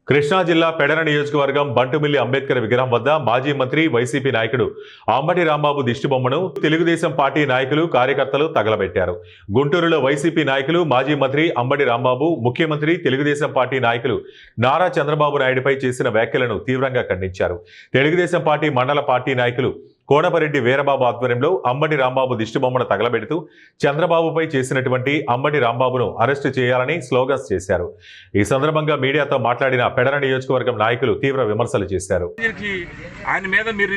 కృష్ణా జిల్లా పెడన నియోజకవర్గం బంటుమిల్లి అంబేద్కర్ విగ్రహం వద్ద మాజీ మంత్రి వైసీపీ నాయకుడు అంబటి రాంబాబు దిష్టిబొమ్మను తెలుగుదేశం పార్టీ నాయకులు కార్యకర్తలు తగలబెట్టారు. గుంటూరులో వైసీపీ నాయకులు మాజీ మంత్రి అంబటి రాంబాబు ముఖ్యమంత్రి తెలుగుదేశం పార్టీ నాయకులు నారా చంద్రబాబు నాయుడుపై చేసిన వ్యాఖ్యలను తీవ్రంగా ఖండించారు. తెలుగుదేశం పార్టీ మండల పార్టీ నాయకులు కోనపరెడ్డి వీరబాబు ఆధ్వర్యంలో అంబటి రాంబాబు దిష్టిబొమ్మను తగలబెడుతూ చంద్రబాబుపై చేసినటువంటి అంబటి రాంబాబును అరెస్టు చేయాలని స్లోగన్స్ చేశారు. ఈ సందర్భంగా మీడియాతో మాట్లాడిన పెడన నియోజకవర్గం నాయకులు తీవ్ర విమర్శలు చేశారు. ఆయన మీద మీరు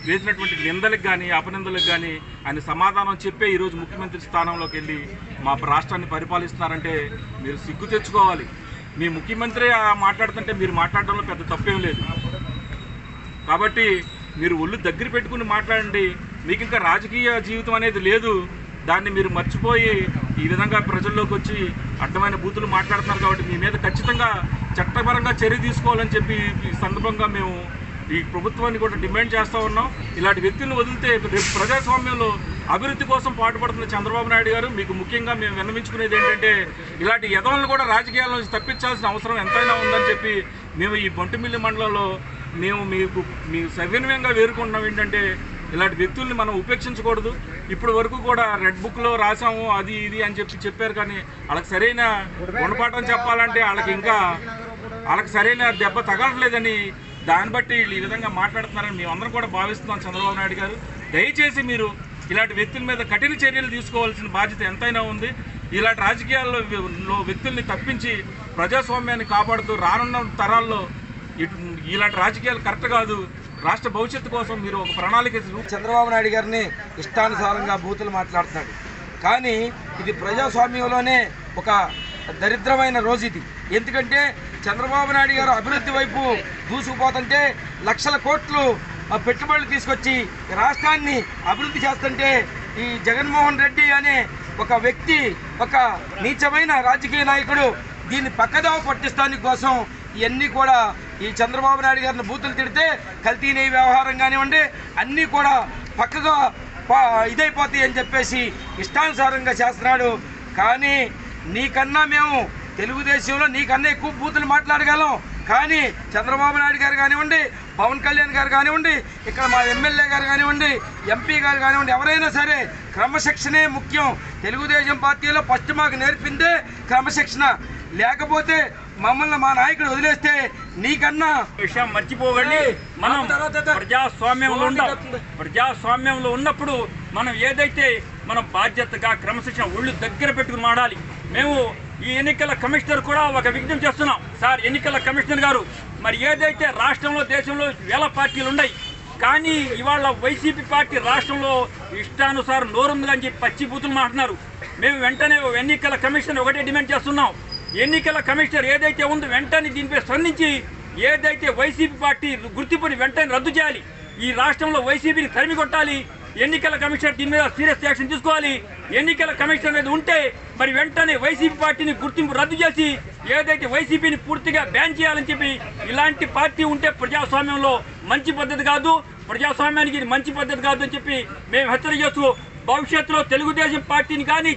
వేసినటువంటి నిందలకు కానీ అపనిందలకు కానీ ఆయన సమాధానం చెప్పే ఈరోజు ముఖ్యమంత్రి స్థానంలోకి వెళ్ళి మా రాష్ట్రాన్ని పరిపాలిస్తున్నారంటే మీరు సిగ్గు తెచ్చుకోవాలి. మీ ముఖ్యమంత్రి మాట్లాడుతుంటే మీరు మాట్లాడడంలో పెద్ద తప్పేం లేదు. కాబట్టి మీరు ఒళ్ళు దగ్గర పెట్టుకుని మాట్లాడండి. మీకు ఇంకా రాజకీయ జీవితం అనేది లేదు. దాన్ని మీరు మర్చిపోయి ఈ విధంగా ప్రజల్లోకి వచ్చి అడ్డమైన బూతులు మాట్లాడుతున్నారు. కాబట్టి మీ మీద ఖచ్చితంగా చట్టపరంగా చర్య తీసుకోవాలని చెప్పి ఈ సందర్భంగా మేము ఈ ప్రభుత్వాన్ని కూడా డిమాండ్ చేస్తూ ఉన్నాం. ఇలాంటి వ్యక్తులను వదిలితే రేపు ప్రజాస్వామ్యంలో అభివృద్ధి కోసం పాటుపడుతున్న చంద్రబాబు నాయుడు గారు మీకు ముఖ్యంగా మేము విన్నవించుకునేది ఏంటంటే ఇలాంటి యదవలను కూడా రాజకీయాల నుంచి తప్పించాల్సిన అవసరం ఎంతైనా ఉందని చెప్పి మేము ఈ బంటుమిల్లి మండలంలో మేము మీ సవినయంగా వేరుకుంటున్నాం. ఏంటంటే ఇలాంటి వ్యక్తుల్ని మనం ఉపేక్షించకూడదు. ఇప్పటి వరకు కూడా రెడ్ బుక్లో రాసాము అది ఇది అని చెప్పారు. కానీ వాళ్ళకి సరైన గుణపాఠం చెప్పాలంటే వాళ్ళకి సరైన దెబ్బ తగలట్లేదని దాన్ని బట్టి ఈ విధంగా మాట్లాడుతున్నారని మేమందరం కూడా భావిస్తున్నాం. చంద్రబాబు నాయుడు గారు దయచేసి మీరు ఇలాంటి వ్యక్తుల మీద కఠిన చర్యలు తీసుకోవాల్సిన బాధ్యత ఎంతైనా ఉంది. ఇలాంటి రాజకీయాల్లో వ్యక్తుల్ని తప్పించి ప్రజాస్వామ్యాన్ని కాపాడుతూ రానున్న తరాల్లో ఇలాంటి రాజకీయాలు కరెక్ట్ కాదు. రాష్ట్ర భవిష్యత్తు కోసం మీరు ఒక ప్రణాళిక. చంద్రబాబు నాయుడు గారిని ఇష్టానుసారంగా బూతులు మాట్లాడుతున్నాడు. కానీ ఇది ప్రజాస్వామ్యంలోనే ఒక దరిద్రమైన రోజు ఇది. ఎందుకంటే చంద్రబాబు నాయుడు గారు అభివృద్ధి వైపు దూసుకుపోతుంటే లక్షల కోట్లు పెట్టుబడులు తీసుకొచ్చి రాష్ట్రాన్ని అభివృద్ధి చేస్తుంటే ఈ జగన్మోహన్ రెడ్డి అనే ఒక వ్యక్తి, ఒక నీచమైన రాజకీయ నాయకుడు దీన్ని పక్కదావ పట్టిస్తానికి కోసం ఇవన్నీ కూడా ఈ చంద్రబాబు నాయుడు గారిని బూతులు తిడితే కల్తీ నెయ్యి వ్యవహారం కానివ్వండి అన్నీ కూడా పక్కగా ఇదైపోతాయి అని చెప్పేసి ఇష్టానుసారంగా చేస్తున్నాడు. కానీ నీకన్నా మేము తెలుగుదేశంలో నీకన్నా ఎక్కువ బూతులు మాట్లాడగలం. కానీ చంద్రబాబు నాయుడు గారు కానివ్వండి, పవన్ కళ్యాణ్ గారు కానివ్వండి, ఇక్కడ మా ఎమ్మెల్యే గారు కానివ్వండి, ఎంపీ గారు కానివ్వండి, ఎవరైనా సరే క్రమశిక్షణే ముఖ్యం. తెలుగుదేశం పార్టీలో ఫస్ట్ మాకు నేర్పిందే క్రమశిక్షణ. లేకపోతే మమ్మల్ని మా నాయకుడు వదిలేస్తే నీకన్నా విషయం మర్చిపోకండి. మనం ప్రజాస్వామ్యంలో ఉన్నప్పుడు మనం ఏదైతే మనం బాధ్యతగా క్రమశిక్షణ ఒళ్ళు దగ్గర పెట్టుకుని మాడాలి. మేము ఈ ఎన్నికల కమిషనర్ కూడా ఒక విజ్ఞప్తి చేస్తున్నాం. సార్, ఎన్నికల కమిషనర్ గారు, మరి ఏదైతే రాష్ట్రంలో దేశంలో వేల పార్టీలు ఉన్నాయి, కానీ ఇవాళ వైసీపీ పార్టీ రాష్ట్రంలో ఇష్టానుసారం నోరుందని చెప్పి పచ్చి బూతులు మాట్లాడుతున్నారు. మేము వెంటనే ఎన్నికల కమిషనర్ ఒకటే డిమాండ్ చేస్తున్నాం. ఎన్నికల కమిషనర్ ఏదైతే ఉందో వెంటనే దీనిపై స్పందించి ఏదైతే వైసీపీ పార్టీ గుర్తింపుని వెంటనే రద్దు చేయాలి. ఈ రాష్ట్రంలో వైసీపీని తరిమి కొట్టాలి. ఎన్నికల కమిషనర్ దీని మీద సీరియస్ యాక్షన్ తీసుకోవాలి. ఎన్నికల కమిషనర్ మీద ఉంటే మరి వెంటనే వైసీపీ పార్టీని గుర్తింపు రద్దు చేసి ఏదైతే వైసీపీని పూర్తిగా బ్యాన్ చేయాలని చెప్పి, ఇలాంటి పార్టీ ఉంటే ప్రజాస్వామ్యంలో మంచి పద్ధతి కాదు, ప్రజాస్వామ్యానికి మంచి పద్ధతి కాదు అని చెప్పి మేము హెచ్చరిక చేస్తూ భవిష్యత్తులో తెలుగుదేశం పార్టీని కానీ